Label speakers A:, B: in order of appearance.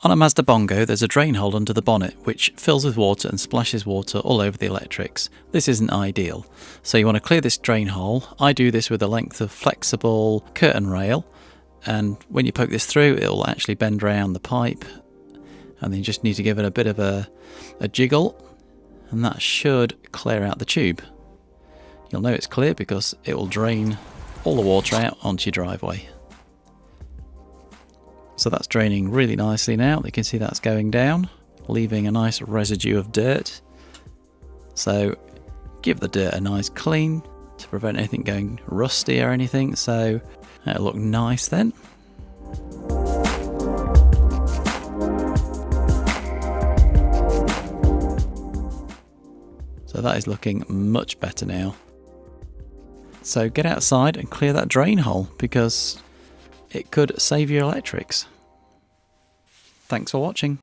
A: On a Mazda Bongo, there's a drain hole under the bonnet which fills with water and splashes water all over the electrics. This isn't ideal, so you want to clear this drain hole. I do this with a length of flexible curtain rail, and when you poke this through it will actually bend round the pipe, and then you just need to give it a bit of a jiggle, and that should clear out the tube. You'll know it's clear because it will drain all the water out onto your driveway. So that's draining really nicely now. You can see that's going down, leaving a nice residue of dirt. So give the dirt a nice clean to prevent anything going rusty or anything. So it'll look nice then. So that is looking much better now. So get outside and clear that drain hole because it could save your electrics. Thanks for watching.